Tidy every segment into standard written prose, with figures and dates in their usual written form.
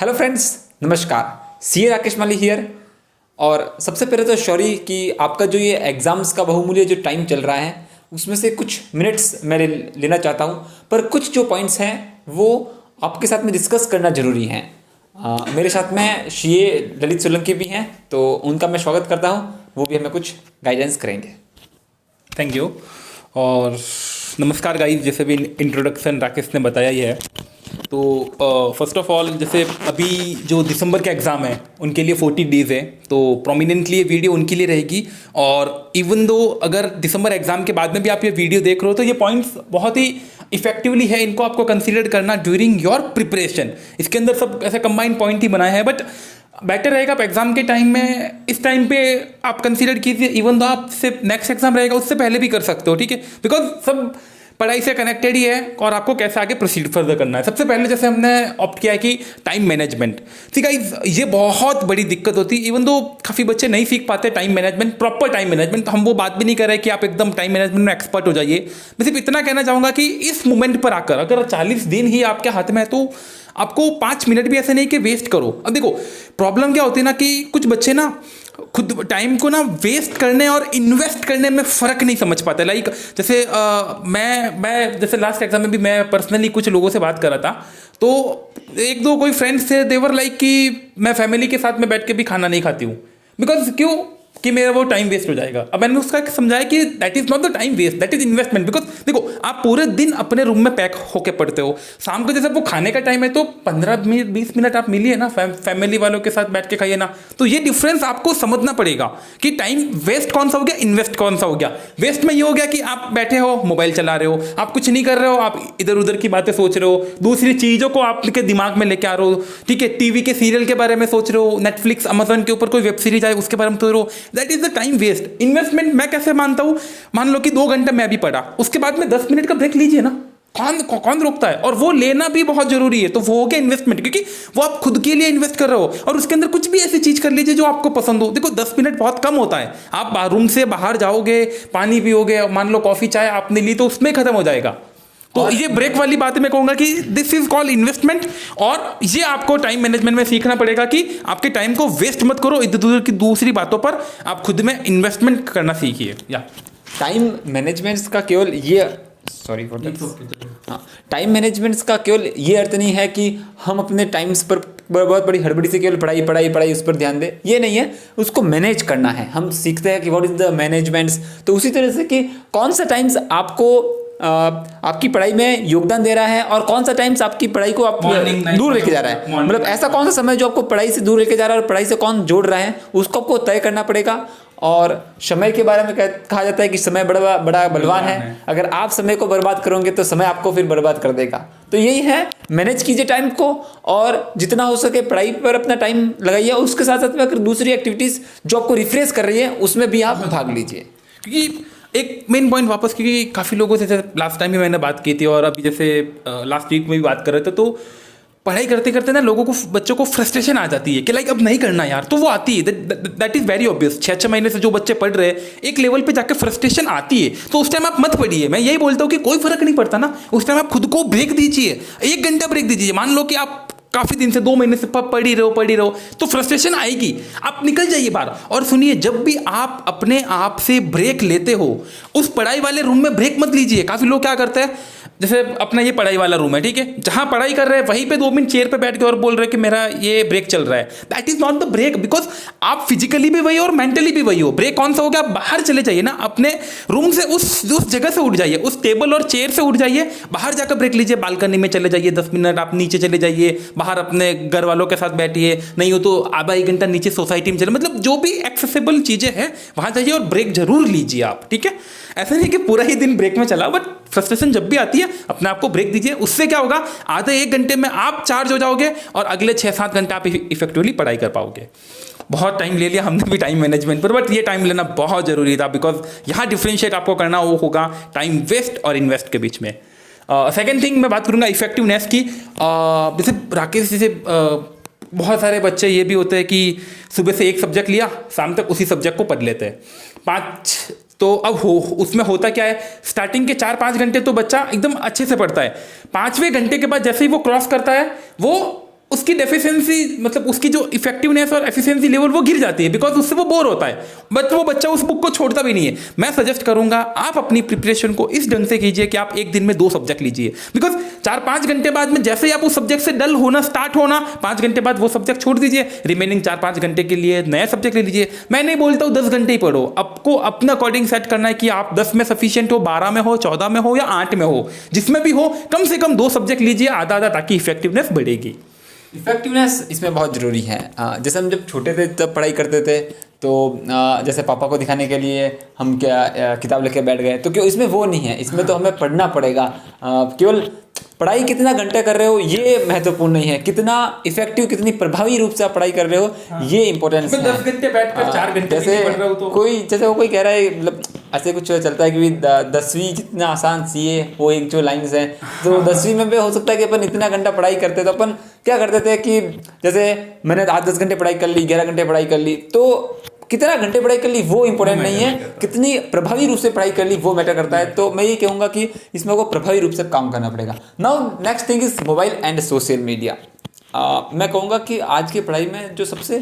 Hello friends, नमस्कार। सी राकेश माली here. और सबसे पहले तो सॉरी कि आपका जो ये एग्ज़ाम्स का बहुमूल्य जो टाइम चल रहा है उसमें से कुछ मिनट्स मैं लेना चाहता हूँ, पर कुछ जो पॉइंट्स हैं वो आपके साथ में डिस्कस करना ज़रूरी है। मेरे साथ में सीए ललित सोलंकी भी हैं, तो उनका मैं स्वागत करता हूँ। वो भी हमें कुछ गाइडेंस करेंगे। Thank you. और नमस्कार गाइस, जैसे भी इंट्रोडक्शन राकेश ने बताया ही है, तो फर्स्ट ऑफ ऑल जैसे अभी जो दिसंबर के एग्ज़ाम है उनके लिए 40 डेज़ है, तो प्रोमिनेंटली ये वीडियो उनके लिए रहेगी। और इवन दो अगर दिसंबर एग्ज़ाम के बाद में भी आप ये वीडियो देख रहे हो तो ये पॉइंट्स बहुत ही इफेक्टिवली है, इनको आपको कंसीडर करना ड्यूरिंग योर प्रिपरेशन। इसके अंदर सब ऐसे कंबाइंड पॉइंट ही बनाए हैं, बट बेटर रहेगा आप एग्जाम के टाइम में इस टाइम पे आप कंसीडर कीजिए। इवन दो आप सिर्फ नेक्स्ट एग्जाम रहेगा उससे पहले भी कर सकते हो, ठीक है, बिकॉज सब पढ़ाई से कनेक्टेड ही है और आपको कैसे आगे प्रोसीड फर्दर करना है। सबसे पहले जैसे हमने ऑप्ट किया है कि टाइम मैनेजमेंट। ठीक है, ये बहुत बड़ी दिक्कत होती है। इवन दो काफ़ी बच्चे नहीं सीख पाते time management, proper time management. तो हम वो बात भी नहीं कर रहे कि आप एकदम टाइम मैनेजमेंट में एक्सपर्ट हो जाइए। मैं सिर्फ इतना कहना चाहूँगा कि इस मोमेंट पर आकर अगर 40 दिन ही आपके हाथ में है तो आपको 5 मिनट भी ऐसे नहीं कि वेस्ट करो। अब देखो प्रॉब्लम क्या होती है ना कि कुछ बच्चे ना खुद टाइम को ना वेस्ट करने और इन्वेस्ट करने में फ़र्क नहीं समझ पाते। लाइक जैसे मैं जैसे लास्ट एग्जाम में भी मैं पर्सनली कुछ लोगों से बात कर रहा था, तो एक दो कोई फ्रेंड्स थे, देवर लाइक कि मैं फैमिली के साथ में बैठ के भी खाना नहीं खाती हूँ, बिकॉज क्यों कि मेरा वो टाइम वेस्ट हो जाएगा। अब मैंने उसका समझाया कि that is not the time waste, that is investment. Because देखो आप पूरे दिन अपने रूम में पैक होके पढ़ते हो, शाम को जैसे वो खाने का टाइम है तो 15 मिनट 20 मिनट आप मिलिए ना, फैमिली वालों के साथ बैठ के खाइए ना। तो ये डिफरेंस आपको समझना पड़ेगा कि टाइम वेस्ट कौन सा हो गया, इन्वेस्ट कौन सा हो गया। वेस्ट में ये हो गया कि आप बैठे हो मोबाइल चला रहे हो, आप कुछ नहीं कर रहे हो, आप इधर उधर की बातें सोच रहे हो, दूसरी चीज़ों को आपके दिमाग में लेके आ रहे हो, ठीक है, टीवी के सीरियल के बारे में सोच रहे हो, नेटफ्लिक्स अमेजन के ऊपर कोई वेब सीरीज आए उसके बारे में सोच रहे हो। That is the time waste. Investment मैं कैसे मानता हूं, मान लो कि 2 घंटे मैं भी पढ़ा, उसके बाद में 10 मिनट का ब्रेक लीजिए ना, कौन रोकता है। और वो लेना भी बहुत जरूरी है, तो वो हो गया इन्वेस्टमेंट, क्योंकि वो आप खुद के लिए इन्वेस्ट कर रहे हो। और उसके अंदर कुछ भी ऐसी चीज कर लीजिए जो आपको पसंद हो। देखो 10 मिनट बहुत कम होता है। आप रूम से बाहर जाओगे, पानी पियोगे, मान लो कॉफी चाय आपने ली तो उसमें खत्म हो जाएगा। तो ये ब्रेक वाली बात मैं कहूंगा कि दिस इज कॉल्ड इन्वेस्टमेंट। और ये आपको टाइम मैनेजमेंट में सीखना पड़ेगा कि आपके टाइम को वेस्ट मत करो इधर उधर की दूसरी बातों पर, आप खुद में इन्वेस्टमेंट करना सीखिए। या टाइम मैनेजमेंट्स का केवल ये सॉरी फॉर दैट हाँ, टाइम मैनेजमेंट्स का केवल ये अर्थ नहीं है कि हम अपने टाइम्स पर बहुत बड़ी हड़बड़ी से केवल पढ़ाई पढ़ाई पढ़ाई उस पर ध्यान दें। ये नहीं है, उसको मैनेज करना है। हम सीखते हैं कि व्हाट इज द मैनेजमेंट्स। तो उसी तरह से कि कौन सा टाइम्स आपको आपकी पढ़ाई में योगदान दे रहा है और कौन सा टाइम्स आपकी पढ़ाई को आप दूर लेके जा रहा है। मतलब ऐसा कौन सा समय जो आपको पढ़ाई से दूर लेके जा रहा है और पढ़ाई से कौन जोड़ रहा है, उसको आपको तय करना पड़ेगा। और समय के बारे में कहा जाता है कि समय बड़ा बड़ा बलवान है। अगर आप समय को बर्बाद करोगे तो समय आपको फिर बर्बाद कर देगा। तो यही है, मैनेज कीजिए टाइम को और जितना हो सके पढ़ाई पर अपना टाइम लगाइए। उसके साथ साथ में अगर दूसरी एक्टिविटीज़ जो आपको रिफ्रेश कर रही है उसमें भी आप भाग लीजिए। क्योंकि एक मेन पॉइंट वापस, क्योंकि काफ़ी लोगों से जैसे लास्ट टाइम भी मैंने बात की थी और अभी जैसे लास्ट वीक में भी बात कर रहे थे, तो पढ़ाई करते करते ना लोगों को, बच्चों को फ्रस्ट्रेशन आ जाती है कि लाइक अब नहीं करना यार, तो वो आती है। That is very obvious. 6-6 महीने से जो बच्चे पढ़ रहे हैं, एक लेवल पे जाकर फ्रस्ट्रेशन आती है, तो उस टाइम आप मत पढ़िए। मैं यही बोलता हूँ कि कोई फर्क नहीं पड़ता ना, उस टाइम आप खुद को ब्रेक दीजिए, 1 घंटा ब्रेक दीजिए। मान लो कि आप काफ़ी दिन से 2 महीने से पढ़ ही रहो तो फ्रस्ट्रेशन आएगी, आप निकल जाइए बाहर। और सुनिए, जब भी आप अपने आप से ब्रेक लेते हो, उस पढ़ाई वाले रूम में ब्रेक मत लीजिए। काफ़ी लोग क्या करते हैं, जैसे अपना ये पढ़ाई वाला रूम है, ठीक है, जहां पढ़ाई कर रहे हैं वहीं पे 2 मिनट चेयर पे बैठ के और बोल रहे हैं कि मेरा ये ब्रेक चल रहा है। That is not the break, because आप फिजिकली भी वही हो और मेंटली भी वही हो। ब्रेक कौन सा हो गया, आप बाहर चले जाइए ना, अपने रूम से उस जगह से उठ जाइए, उस टेबल और चेयर से उठ जाइए, बाहर जाकर ब्रेक लीजिए, बालकनी में चले जाइए 10 मिनट, आप नीचे चले जाइए, बाहर अपने घर वालों के साथ बैठिए, नहीं हो तो आधा 1 घंटा नीचे सोसाइटी में चले, मतलब जो भी एक्सेसिबल चीज़ें हैं वहाँ जाइए और ब्रेक जरूर लीजिए आप, ठीक है। ऐसा नहीं कि पूरा ही दिन ब्रेक में चला, बट फ्रस्ट्रेशन जब भी आती है अपने आप को ब्रेक दीजिए। उससे क्या होगा, आधे 1 घंटे में आप चार्ज हो जाओगे और अगले 6-7 घंटे आप इफेक्टिवली पढ़ाई कर पाओगे। बहुत टाइम ले लिया हमने भी टाइम मैनेजमेंट पर, बट ये टाइम लेना बहुत जरूरी था, बिकॉज यहाँ डिफ्रेंशिएट आपको करना वो होगा टाइम वेस्ट और इन्वेस्ट के बीच में। सेकेंड थिंग मैं बात करूँगा इफेक्टिवनेस की। जैसे राकेश, जैसे बहुत सारे बच्चे ये भी होते हैं कि सुबह से एक सब्जेक्ट लिया, शाम तक उसी सब्जेक्ट को पढ़ लेते हैं 5। तो अब उसमें होता क्या है, स्टार्टिंग के 4-5 घंटे तो बच्चा एकदम अच्छे से पढ़ता है, 5वें घंटे के बाद जैसे ही वो क्रॉस करता है वो उसकी डेफिशिएंसी मतलब उसकी जो इफेक्टिवनेस और एफिशिएंसी लेवल वो गिर जाती है, बिकॉज उससे वो बोर होता है, बट वो बच्चा उस बुक को छोड़ता भी नहीं है। मैं सजेस्ट करूंगा आप अपनी प्रिपरेशन को इस ढंग से कीजिए कि आप एक दिन में 2 सब्जेक्ट लीजिए, बिकॉज 4-5 घंटे बाद में जैसे ही आप उस सब्जेक्ट से डल होना स्टार्ट होना, 5 घंटे बाद वो सब्जेक्ट छोड़ दीजिए, रिमेनिंग 4-5 घंटे के लिए नया सब्जेक्ट ले लीजिए। मैं नहीं बोलता हूँ 10 घंटे ही पढ़ो, आपको अपने अकॉर्डिंग सेट करना है कि आप 10 में सफिशियंट हो, 12 में हो, 14 में हो या 8 में हो, जिसमें भी हो कम से कम 2 सब्जेक्ट लीजिए आधा आधा, ताकि इफेक्टिवनेस बढ़ेगी। इफेक्टिवनेस इसमें बहुत ज़रूरी है। जैसे हम जब छोटे थे तब पढ़ाई करते थे, तो जैसे पापा को दिखाने के लिए हम क्या किताब लेके बैठ गए, तो क्यों इसमें वो नहीं है, इसमें तो हमें पढ़ना पड़ेगा। केवल पढ़ाई कितना घंटे कर रहे हो ये महत्वपूर्ण नहीं है, कितना इफेक्टिव, कितनी प्रभावी रूप से आप पढ़ाई कर रहे हो ये इंपॉर्टेंस है। 10 घंटे बैठकर 4 घंटे जैसे पढ़ रहे हो तो जैसे वो कोई कह रहा है, मतलब ऐसे कुछ चलता है कि 10वीं जितना आसान सीए, वो एक जो लाइन्स है, तो 10वीं में भी हो सकता है कि अपन इतना घंटा पढ़ाई करते, तो अपन क्या करते थे कि जैसे मैंने 8-10 घंटे पढ़ाई कर ली, 11 घंटे पढ़ाई कर ली, तो कितना घंटे पढ़ाई कर ली वो इंपॉर्टेंट नहीं है, कितनी प्रभावी रूप से पढ़ाई कर ली वो मैटर करता है। तो मैं ये कहूँगा कि इसमें को प्रभावी रूप से काम करना पड़ेगा। Now next thing is mobile and social media. मैं कहूँगा कि आज की पढ़ाई में जो सबसे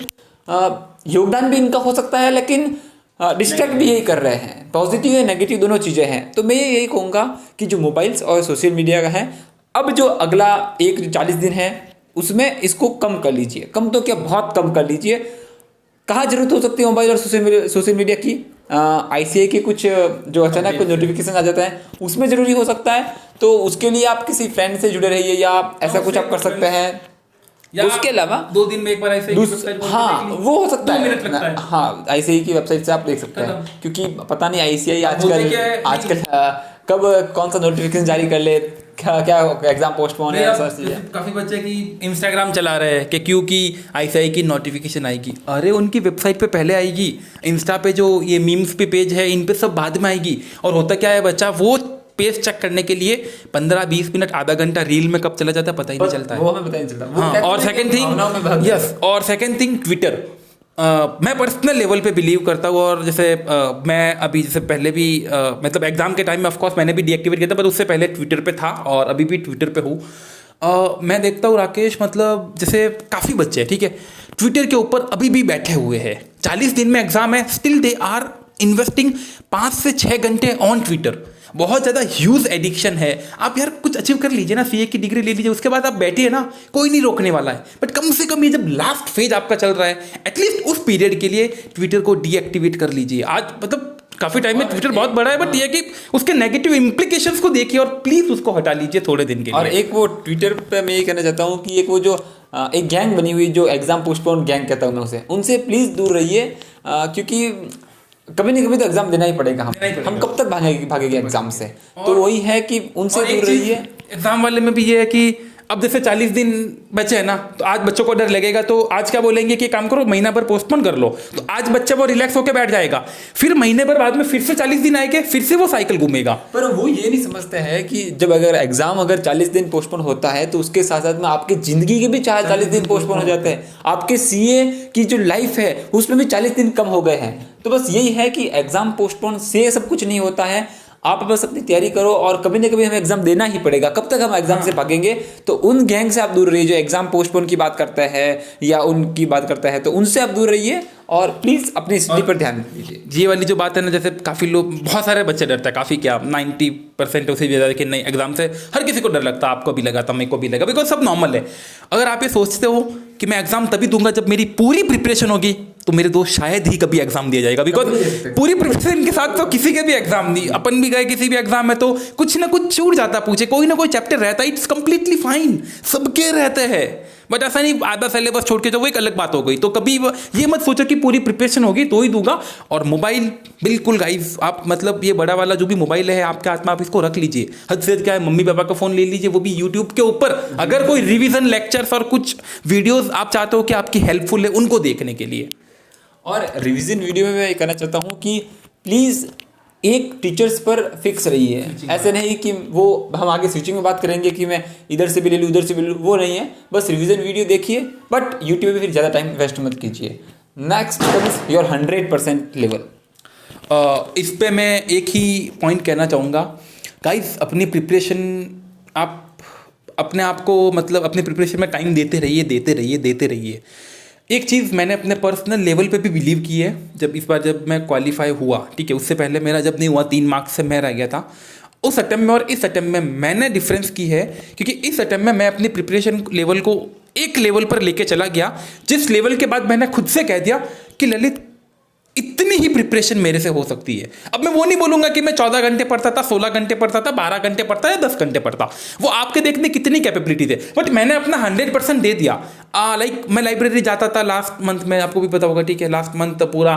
योगदान भी इनका हो सकता है, लेकिन डिस्ट्रैक्ट भी यही कर रहे हैं, पॉजिटिव या नेगेटिव दोनों चीज़ें हैं। तो मैं यही कहूँगा कि जो मोबाइल्स और सोशल मीडिया का है, अब जो अगला 40 दिन है उसमें इसको कम कर लीजिए, कम तो क्या बहुत कम कर लीजिए। कहाँ जरूरत हो सकती है मोबाइल और सोशल मीडिया की? ICAI के कुछ जो अचानक कुछ नोटिफिकेशन आ जाता है उसमें जरूरी हो सकता है, तो उसके लिए आप किसी फ्रेंड से जुड़े रहिए या ऐसा कुछ आप कर सकते हैं। उसके अलावा 2 दिन में एक बार ICAI हाँ वो हो सकता 2 मिनट लगता है। हाँ ICAI की वेबसाइट से आप देख सकते हैं, क्योंकि पता नहीं ICAI आजकल कब कौन सा नोटिफिकेशन जारी कर ले, क्या एग्जाम पोस्टपोन है, ऐसा चीज़। काफी बच्चे की इंस्टाग्राम चला रहे हैं कि क्योंकि ICAI की नोटिफिकेशन आएगी, अरे उनकी वेबसाइट पे पहले आएगी, इंस्टा पे जो ये मीम्स पे पेज है इन पे सब बाद में आएगी। और होता क्या है, बच्चा वो पेज चेक करने के लिए 15-20 मिनट आधा घंटा रील में कब चला जाता है पता ही नहीं चलता है। वो हमें पता ही नहीं चलता। हाँ, और सेकंड थिंग ट्विटर। मैं पर्सनल लेवल पे बिलीव करता हूँ, और जैसे मैं अभी जैसे पहले भी मतलब एग्जाम के टाइम में ऑफकोर्स मैंने भी डीएक्टिवेट किया था, पर उससे पहले ट्विटर पे था और अभी भी ट्विटर पे हूँ। मैं देखता हूँ राकेश, मतलब जैसे काफ़ी बच्चे ठीक है ट्विटर के ऊपर अभी भी बैठे हुए हैं, 40 दिन में एग्जाम है, स्टिल दे आर इन्वेस्टिंग 5 से 6 घंटे ऑन ट्विटर। बहुत ज़्यादा ह्यूज एडिक्शन है। आप यार कुछ अचीव कर लीजिए ना, सीए की डिग्री ले लीजिए, उसके बाद आप बैठिए ना, कोई नहीं रोकने वाला है। बट कम से कम ये जब लास्ट फेज आपका चल रहा है, एटलीस्ट उस पीरियड के लिए ट्विटर को डीएक्टिवेट कर लीजिए। आज मतलब काफ़ी टाइम में ट्विटर बहुत बड़ा है, बट ये कि उसके नेगेटिव इम्प्लीकेशंस को देखिए और प्लीज़ उसको हटा लीजिए थोड़े दिन के लिए। और एक वो ट्विटर पे मैं ये कहना चाहता हूँ कि एक वो जो एक गैंग बनी हुई जो एग्जाम पोस्टपोन गैंग कहता हूँ मैं उनसे प्लीज़ दूर रहिए, क्योंकि कभी नहीं कभी तो एग्जाम देना ही पड़ेगा। हम कब तक भागेंगे एग्जाम से, तो वही है कि उनसे दूर रहिए। एग्जाम वाले में भी ये है कि अब जैसे 40 दिन बचे हैं ना, तो आज बच्चों को डर लगेगा, तो आज क्या बोलेंगे कि काम करो महीना भर पोस्टपोन कर लो, तो आज बच्चा वो रिलैक्स होकर बैठ जाएगा, फिर महीने भर बाद में फिर से 40 दिन आएंगे, फिर से वो साइकिल घूमेगा। पर वो ये नहीं समझते हैं कि जब अगर एग्जाम 40 दिन पोस्टपोन होता है, तो उसके साथ साथ में आपकी जिंदगी के भी 40 दिन पोस्टपोन हो जाते हैं। आपके सीए की जो लाइफ है उसमें भी 40 दिन कम हो गए हैं। तो बस यही है कि एग्जाम पोस्टपोन से सब कुछ नहीं होता है। आप बस अपनी तैयारी करो, और कभी ना कभी हमें एग्जाम देना ही पड़ेगा। कब तक हम एग्जाम से भागेंगे? तो उन गैंग से आप दूर रहिए जो एग्जाम पोस्टपोन की बात करता है या उनकी बात करता है, तो उनसे आप दूर रहिए और प्लीज़ अपनी स्टडी पर ध्यान दीजिए। ये वाली जो बात है ना, जैसे काफ़ी लोग, बहुत सारे बच्चे डरते हैं, काफ़ी क्या 90% उसे भी ज़्यादा कि नहीं एग्जाम से हर किसी को डर लगता है। आपको भी लगा था, मेरे को भी लगा, बिकॉज सब नॉर्मल है। अगर आप ये सोचते हो कि मैं एग्जाम तभी दूंगा जब मेरी पूरी प्रिपरेशन होगी, तो मेरे दोस्त शायद ही कभी एग्जाम दिया जाएगा, बिकॉज पूरी प्रिपरेशन के साथ तो किसी के भी एग्जाम नहीं। अपन भी गए किसी भी एग्जाम में तो कुछ ना कुछ छूट जाता, पूछे कोई ना कोई चैप्टर रहता है, इट्स कंप्लीटली फाइन, सबके रहते हैं। बट ऐसा नहीं आधा सिलेबस छोड़ के, जो वो एक अलग बात हो गई। तो कभी ये मत सोचो कि पूरी प्रिपरेशन होगी तो ही दूंगा। और मोबाइल बिल्कुल गाइस, आप मतलब ये बड़ा वाला जो भी मोबाइल है आपके हाथ में, आप इसको रख लीजिए। हद से क्या है, मम्मी पापा का फ़ोन ले लीजिए, वो भी यूट्यूब के ऊपर। अगर कोई रिविजन लेक्चर्स और कुछ वीडियोस आप चाहते हो कि आपकी हेल्पफुल है, उनको देखने के लिए। और रिवीजन वीडियो में मैं कहना चाहता हूँ कि प्लीज़ एक टीचर्स पर फिक्स रहिए। ऐसे नहीं कि वो हम आगे स्विचिंग में बात करेंगे कि मैं इधर से भी ले लूँ उधर से भी ले लूँ, वो नहीं है। बस रिवीजन वीडियो देखिए, बट यूट्यूब पे फिर ज़्यादा टाइम वेस्ट मत कीजिए। Next comes your 100% level. इस पे मैं एक ही पॉइंट कहना चाहूँगा गाइस, अपनी प्रिपरेशन आप अपने आप को मतलब अपने प्रिपरेशन में टाइम देते रहिए देते रहिए देते रहिए। एक चीज़ मैंने अपने पर्सनल लेवल पे भी बिलीव की है, जब मैं क्वालिफाई हुआ, ठीक है, उससे पहले मेरा जब नहीं हुआ 3 मार्क्स से मैं रह गया था, उस अटेम्प्ट में और इस अटेम्प्ट में मैंने डिफरेंस की है, क्योंकि इस अटेम्प्ट में मैं अपनी प्रिपरेशन लेवल को एक लेवल पर लेके चला गया, जिस लेवल के बाद मैंने खुद से कह दिया कि ललित इतनी ही प्रिपरेशन मेरे से हो सकती है। अब मैं वो नहीं बोलूंगा कि मैं 14 घंटे पढ़ता था, 16 घंटे पढ़ता था, 12 घंटे पढ़ता या 10 घंटे पढ़ता, वो आपके देखने कितनी कैपेबिलिटी थे, बट मैंने अपना 100% दे दिया। लाइक मैं लाइब्रेरी जाता था लास्ट मंथ में, आपको भी पता होगा, ठीक है, लास्ट मंथ पूरा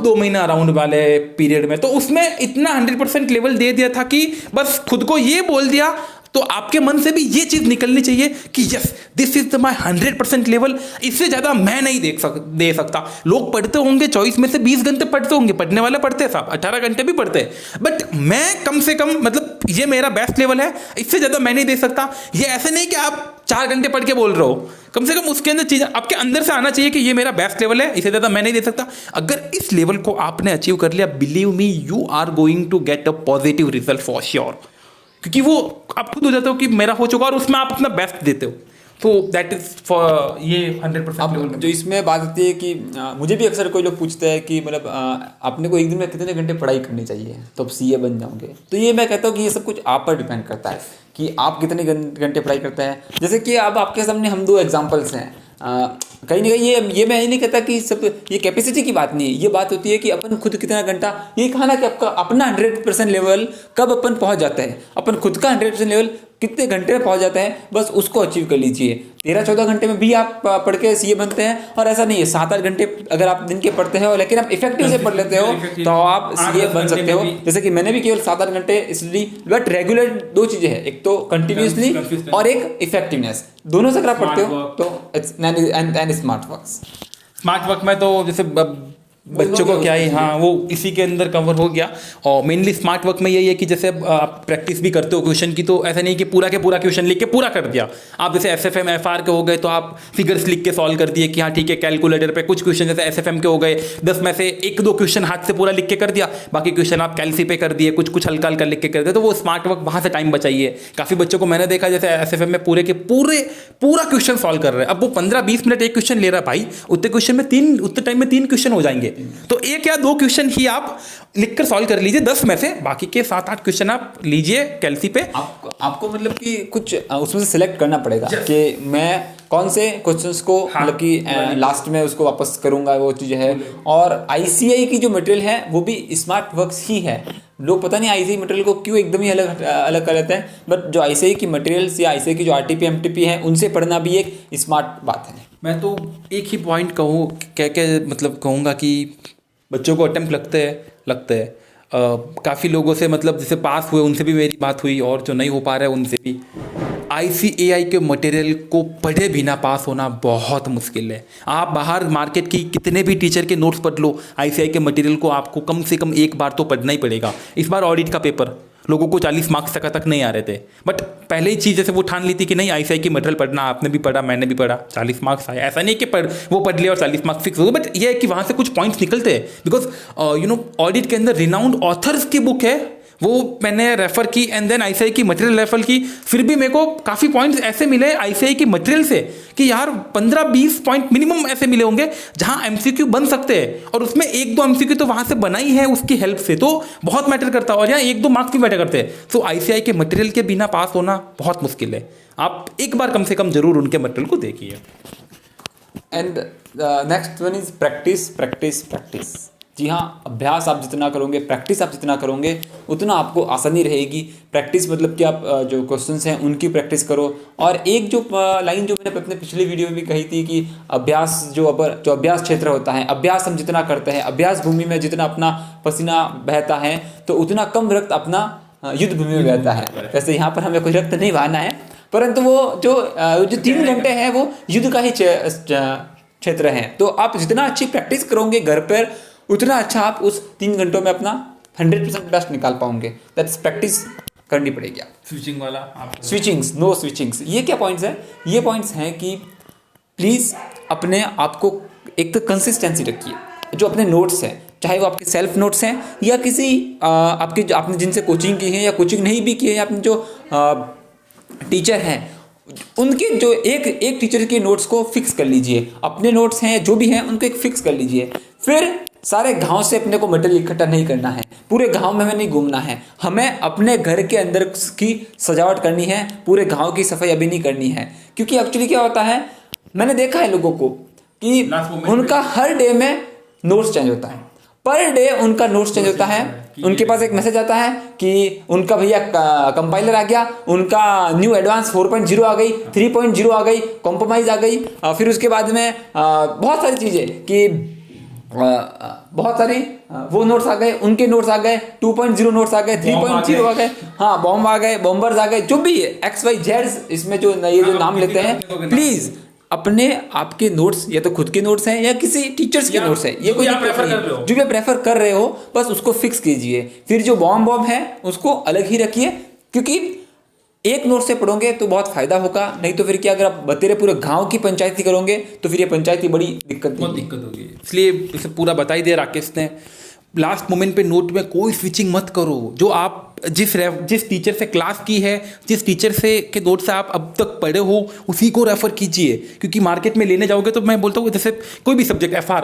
2 महीना अराउंड वाले पीरियड में, तो उसमें इतना 100% लेवल दे दिया था कि बस खुद को ये बोल दिया, तो आपके मन से भी ये चीज निकलनी चाहिए कि yes this is my 100% level, इससे ज्यादा मैं नहीं दे सकता। लोग पढ़ते होंगे 24 में से 20 घंटे पढ़ते होंगे, पढ़ने वाले पढ़ते हैं साहब, 18 घंटे भी पढ़ते हैं, बट मैं कम से कम मतलब ये मेरा बेस्ट लेवल है, इससे ज्यादा मैं नहीं दे सकता। ये ऐसे नहीं कि आप 4 घंटे पढ़ के बोल रहे हो, कम से कम उसके अंदर चीज आपके अंदर से आना चाहिए कि ये मेरा बेस्ट लेवल है, इससे ज्यादा मैं नहीं दे सकता। अगर इस लेवल को आपने अचीव कर लिया, believe me you are going to get a positive result for sure, क्योंकि वो आप खुद हो जाते हो कि मेरा हो चुका और उसमें आप अपना बेस्ट देते हो। तो दैट इज फॉर ये 100%। जो इसमें बात आती है कि मुझे भी अक्सर कोई लोग पूछते हैं कि मतलब आपने को एक दिन में कितने घंटे पढ़ाई करनी चाहिए तो आप सीए बन जाओगे, तो ये मैं कहता हूँ कि ये सब कुछ आप पर डिपेंड करता है कि आप कितने घंटे पढ़ाई करते हैं। जैसे कि अब आपके सामने हम 2 एग्जाम्पल्स हैं, कहीं ना कहीं ये मैं ये नहीं कहता कि सब ये कैपेसिटी की बात नहीं है, ये बात होती है कि अपन खुद कितना घंटा, ये कहा ना कि आपका अपना 100% लेवल कब अपन पहुंच जाता है, अपन खुद का 100% लेवल कितने घंटे में पहुंच जाता है, बस उसको अचीव कर लीजिए। 13-14 घंटे में भी आप पढ़ के सीए बनते हैं, और ऐसा नहीं है 7-8 घंटे अगर आप दिन के पढ़ते हो लेकिन आप इफेक्टिव से पढ़ लेते हो तो आप सीए बन सकते हो। जैसे कि मैंने भी केवल 7-8 घंटे इसलिए, बट रेगुलर 2 चीजें हैं, एक तो कंटिन्यूसली और एक इफेक्टिवनेस, दोनों से अगर आप पढ़ते हो तो इट्स एंड स्मार्ट वर्क में तो जैसे बच्चों को क्या ही, हाँ वो इसी के अंदर कवर हो गया। और मेनली स्मार्ट वर्क में यही है कि जैसे आप प्रैक्टिस भी करते हो क्वेश्चन की, तो ऐसा नहीं कि पूरा के पूरा क्वेश्चन लिख के पूरा कर दिया। आप जैसे एसएफएम एफआर के हो गए तो आप फिगर्स लिख के सॉल्व कर दिए कि हाँ ठीक है, कैलकुलेटर पे कुछ क्वेश्चन जैसे एसएफएम के हो गए 10 में से 1-2 क्वेश्चन हाथ से पूरा लिख के कर दिया, बाकी क्वेश्चन आप कैलसी पे कर दिए, कुछ हल्का हल्का लिख के कर दिया, तो वो स्मार्ट वर्क वहाँ से टाइम बचाइए। काफ़ी बच्चों को मैंने देखा जैसे एसएफएम में पूरे के पूरा क्वेश्चन सॉल्व कर रहे हैं, अब वो 15-20 मिनट एक क्वेश्चन ले रहा है भाई, उतने टाइम में 3 क्वेश्चन हो जाएंगे, तो 1 या 2 क्वेश्चन ही आप लिखकर सॉल्व कर लीजिए 10 में से, बाकी के 7-8 क्वेश्चन आप लीजिए कैलसी पे। आपको मतलब कि कुछ उसमें से सिलेक्ट करना पड़ेगा कि मैं कौन से क्वेश्चंस को मतलब कि लास्ट में उसको वापस करूंगा, वो चीज़ है। और आईसीआई की जो मटेरियल है वो भी स्मार्ट वर्क्स ही है। लोग पता नहीं आईसीआई मटेरियल को क्यों एकदम ही अलग कर लेते हैं, बट जो आईसीआई की मटेरियल्स या आईसीआई की जो आरटीपी एमटीपी है उनसे पढ़ना भी एक स्मार्ट बात है। मैं तो एक ही पॉइंट मतलब कहूँगा कि बच्चों को अटेम्प्ट लगते हैं काफ़ी लोगों से, मतलब जैसे पास हुए उनसे भी मेरी बात हुई, और जो नहीं हो पा रहा है उनसे भी। आईसीएआई के मटेरियल को पढ़े बिना पास होना बहुत मुश्किल है। आप बाहर मार्केट की कितने भी टीचर के नोट्स पढ़ लो, आईसीएआई के मटेरियल को आपको कम से कम एक बार तो पढ़ना ही पड़ेगा। इस बार ऑडिट का पेपर लोगों को 40 मार्क्स तक नहीं आ रहे थे, बट पहले ही चीज़ जैसे वो ठान ली थी कि नहीं आईसीआई की मटेरियल पढ़ना, आपने भी पढ़ा मैंने भी पढ़ा, 40 मार्क्स आए। ऐसा नहीं कि वो पढ़ लिया और 40 मार्क्स फिक्स हो गए, बट ये है कि वहाँ से कुछ पॉइंट्स निकलते हैं, बिकॉज ऑडिट के अंदर रिनाउंड ऑथर्स की बुक है, वो मैंने रेफर की एंड देन आईसीआई की मटेरियल रेफर की, फिर भी मेरे को काफ़ी पॉइंट्स ऐसे मिले आईसीआई की मटेरियल से कि यार 15-20 पॉइंट मिनिमम ऐसे मिले होंगे जहां एमसीक्यू बन सकते हैं, और उसमें 1-2 एमसीक्यू तो वहां से बना ही है उसकी हेल्प से, तो बहुत मैटर करता है, और यहाँ 1-2 मार्क्स भी मैटर करते हैं। तो आईसीआई के मटेरियल के बिना पास होना बहुत मुश्किल है। आप एक बार कम से कम जरूर उनके मटेरियल को देखिए। And next one is practice. जी हाँ, अभ्यास आप जितना करोगे, प्रैक्टिस आप जितना करोगे, उतना आपको आसानी रहेगी। प्रैक्टिस मतलब कि आप जो क्वेश्चंस हैं उनकी प्रैक्टिस करो। और एक जो लाइन जो मैंने अपने पिछले वीडियो में भी कही थी कि अभ्यास जो अभ्यास क्षेत्र होता है, अभ्यास हम जितना करते हैं, अभ्यास भूमि में जितना अपना पसीना बहता है तो उतना कम रक्त अपना युद्ध भूमि में बहता है। वैसे यहाँ पर हमें कोई रक्त नहीं बहाना है, परंतु वो जो 3 घंटे हैं वो युद्ध का ही क्षेत्र है। तो आप जितना अच्छी प्रैक्टिस करोगे घर पर, उतना अच्छा आप उस 3 घंटों में अपना 100% बेस्ट निकाल पाओगे। दैट्स प्रैक्टिस करनी पड़ेगी। स्विचिंग वाला नो स्विचिंग्स, ये क्या पॉइंट्स हैं? ये पॉइंट्स हैं कि प्लीज़ अपने आप को एक तो कंसिस्टेंसी रखिए। जो अपने नोट्स हैं, चाहे वो आपके सेल्फ नोट्स हैं या किसी आपने जिनसे कोचिंग की है या कोचिंग नहीं भी की है, या अपने जो टीचर हैं उनके जो एक टीचर के नोट्स को फिक्स कर लीजिए, अपने नोट्स हैं जो भी हैं उनको एक फिक्स कर लीजिए। फिर सारे गांव से अपने को मटेरियल इकट्ठा नहीं करना है, पूरे गांव में हमें नहीं घूमना है, हमें अपने घर के अंदर की सजावट करनी है, पूरे गांव की सफाई अभी नहीं करनी है। क्योंकि एक्चुअली क्या होता है, मैंने देखा है लोगों को कि उनका हर डे में नोट्स चेंज होता है, पर डे उनका नोट्स चेंज होता है। उनके पास एक मैसेज आता है कि उनका भैया कंपाइलर आ गया, उनका न्यू एडवांस 4.0 आ गई, 3.0 आ गई, कॉम्प्रोमाइज आ गई। फिर उसके बाद में बहुत सारी चीज़ें कि बहुत सारी वो नोट्स आ गए, उनके नोट्स आ गए, 2.0 नोट्स आ गए, 3.0 आ गए, हाँ बॉम्ब आ गए, बॉम्बर्स आ गए, जो भी XYZ इसमें जो ये जो नाम लेते हैं, प्लीज अपने आपके नोट्स या तो खुद के नोट्स हैं या किसी टीचर्स के नोट्स हैं, ये कोई दिक्कत नहीं, जो भी प्रेफर कर रहे हो बस उसको फिक्स कीजिए। फिर जो बॉम्ब है उसको अलग ही रखिए, क्योंकि एक नोट से पढ़ोगे तो बहुत फायदा होगा। नहीं तो फिर क्या, अगर आप बतेरे पूरे गांव की पंचायती करोगे तो फिर ये पंचायती बड़ी दिक्कत होगी। इसलिए इसे पूरा बता ही दिया राकेश ने। लास्ट मोमेंट पे नोट में कोई स्विचिंग मत करो। जो आप जिस टीचर से क्लास की है, जिस टीचर से के नोट से आप अब तक पढ़े हो, उसी को रेफर कीजिए। क्योंकि मार्केट में लेने जाओगे तो मैं बोलता हूँ जैसे कोई भी सब्जेक्ट FR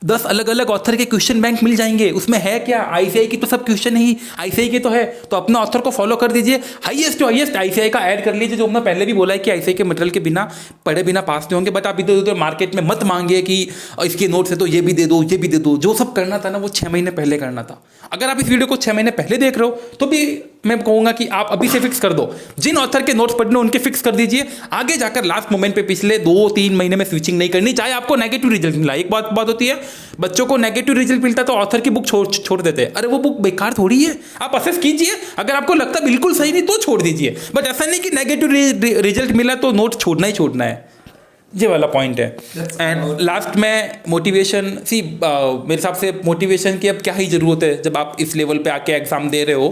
10 अलग अलग ऑथर के क्वेश्चन बैंक मिल जाएंगे। उसमें है क्या, ICI की तो सब क्वेश्चन ही ICI के तो है, तो अपना ऑथर को फॉलो कर दीजिए। हाईएस्ट टू हाईएस्ट ICI का ऐड कर लीजिए, जो हमने पहले भी बोला है कि ICI के मटेरियल के बिना पढ़े बिना पास नहीं होंगे। बट आप इधर उधर मार्केट में मत मांगिए कि इसके नोट से तो ये भी दे दो, ये भी दे दो। जो सब करना था ना वो 6 महीने पहले करना था। अगर आप इस वीडियो को 6 महीने पहले देख रहे हो तो भी मैं कहूंगा कि आप अभी से फिक्स कर दो। जिन ऑथर के नोट्स पढ़ने उनके फिक्स कर दीजिए। आगे जाकर लास्ट मोमेंट पे पिछले 2-3 महीने में स्विचिंग नहीं करनी, चाहे आपको नेगेटिव रिजल्ट मिला। एक बात होती है, बच्चों को नेगेटिव रिजल्ट मिलता है तो ऑथर की बुक छोड़ देते हैं। अरे वो बुक बेकार थोड़ी है, आप असेस कीजिए। अगर आपको लगता है बिल्कुल सही नहीं तो छोड़ दीजिए। बट ऐसा नहीं कि नेगेटिव रिजल्ट मिला तो नोट छोड़ना ही छोड़ना है। ये वाला पॉइंट है। एंड लास्ट में मोटिवेशन, मेरे हिसाब से मोटिवेशन की अब क्या ही ज़रूरत है जब आप इस लेवल पे आके एग्ज़ाम दे रहे हो।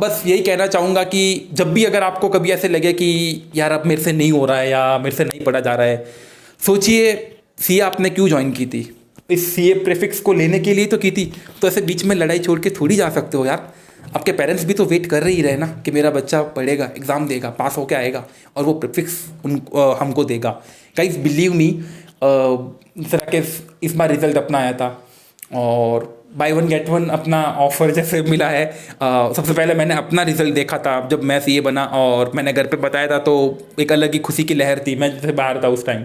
बस यही कहना चाहूँगा कि जब भी अगर आपको कभी ऐसे लगे कि यार अब मेरे से नहीं हो रहा है या मेरे से नहीं पढ़ा जा रहा है, सोचिए CA आपने क्यों ज्वाइन की थी। इस CA प्रीफिक्स को लेने के लिए तो की थी, तो ऐसे बीच में लड़ाई छोड़ के थोड़ी जा सकते हो यार। आपके पेरेंट्स भी तो वेट कर रहे ही रहे ना कि मेरा बच्चा पढ़ेगा, एग्ज़ाम देगा, पास होके आएगा और वो प्रीफिक्स हमको देगा। गाइस बिलीव मी, इस बार रिजल्ट अपना आया था और बाय 1 गेट 1 अपना ऑफर जैसे मिला है। सबसे पहले मैंने अपना रिजल्ट देखा था जब मैं CA बना और मैंने घर पे बताया था, तो एक अलग ही खुशी की लहर थी। मैं जैसे बाहर था उस टाइम,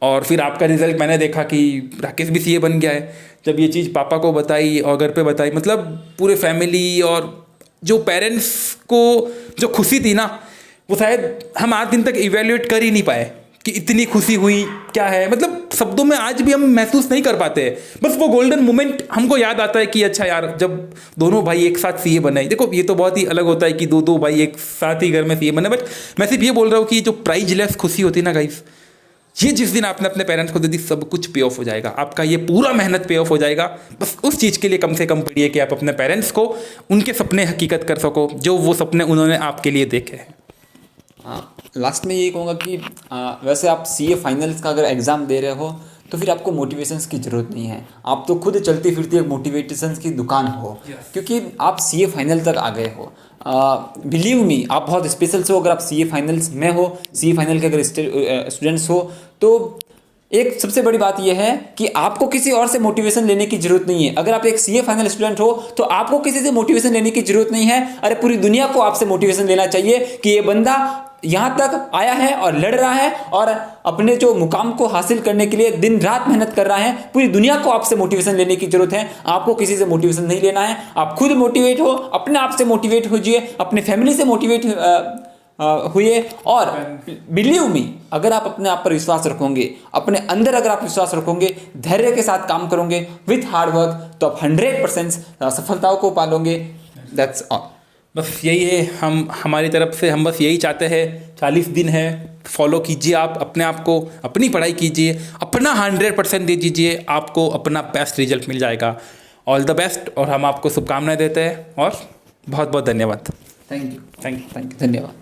और फिर आपका रिजल्ट मैंने देखा कि राकेश भी CA बन गया है। जब ये चीज़ पापा को बताई और घर पे बताई, मतलब पूरे फैमिली और जो पेरेंट्स को जो खुशी थी ना, वो शायद हम आज दिन तक इवेल्युएट कर ही नहीं पाए कि इतनी खुशी हुई क्या है। मतलब शब्दों में आज भी हम महसूस नहीं कर पाते। बस वो गोल्डन मोमेंट हमको याद आता है कि अच्छा यार जब दोनों भाई एक साथ CA बने। देखो ये तो बहुत ही अलग होता है कि दो भाई एक साथ ही घर में CA बने, बट मैं सिर्फ ये बोल रहा हूँ कि जो प्राइज लेस खुशी होती है ना गाइस, ये जिस दिन आपने अपने पेरेंट्स को दे दी सब कुछ पे ऑफ हो जाएगा। आपका ये पूरा मेहनत पे ऑफ हो जाएगा। बस उस चीज़ के लिए कम से कम पढ़िए कि आप अपने पेरेंट्स को उनके सपने हकीकत कर सको, जो वो सपने उन्होंने आपके लिए देखे हैं। हाँ, लास्ट में यही कहूँगा कि वैसे आप CA फाइनल्स का अगर एग्ज़ाम दे रहे हो तो फिर आपको मोटिवेशंस की ज़रूरत नहीं है। आप तो खुद चलती फिरती एक मोटिवेशंस की दुकान हो, क्योंकि आप CA फाइनल तक आ गए हो। बिलीव मी, आप बहुत स्पेशल हो अगर आप CA फाइनल्स में हो, CA फाइनल के अगर स्टूडेंट्स हो। तो एक सबसे बड़ी बात यह है कि आपको किसी और से मोटिवेशन लेने की जरूरत नहीं है। अगर आप एक CA फाइनल स्टूडेंट हो तो आपको किसी से मोटिवेशन लेने की जरूरत नहीं है। अरे पूरी दुनिया को आपसे मोटिवेशन लेना चाहिए कि ये बंदा यहाँ तक आया है और लड़ रहा है और अपने जो मुकाम को हासिल करने के लिए दिन रात मेहनत कर रहा है। पूरी दुनिया को आपसे मोटिवेशन लेने की जरूरत है, आपको किसी से मोटिवेशन नहीं लेना है। आप खुद मोटिवेट हो, अपने आप से मोटिवेट होइए, अपने फैमिली से मोटिवेट हुए। और बिलीव मी, अगर आप अपने आप पर विश्वास रखोगे, अपने अंदर अगर आप विश्वास रखोगे, धैर्य के साथ काम करोगे विथ हार्ड वर्क, तो आप 100% सफलताओं को पालोगे। That's all. बस यही है, हमारी तरफ से हम बस यही चाहते हैं। 40 दिन है, फॉलो कीजिए आप अपने आप को, अपनी पढ़ाई कीजिए, अपना 100% दे दीजिए, आपको अपना बेस्ट रिजल्ट मिल जाएगा। ऑल द बेस्ट, और हम आपको शुभकामनाएं देते हैं और बहुत बहुत धन्यवाद। थैंक यू, धन्यवाद।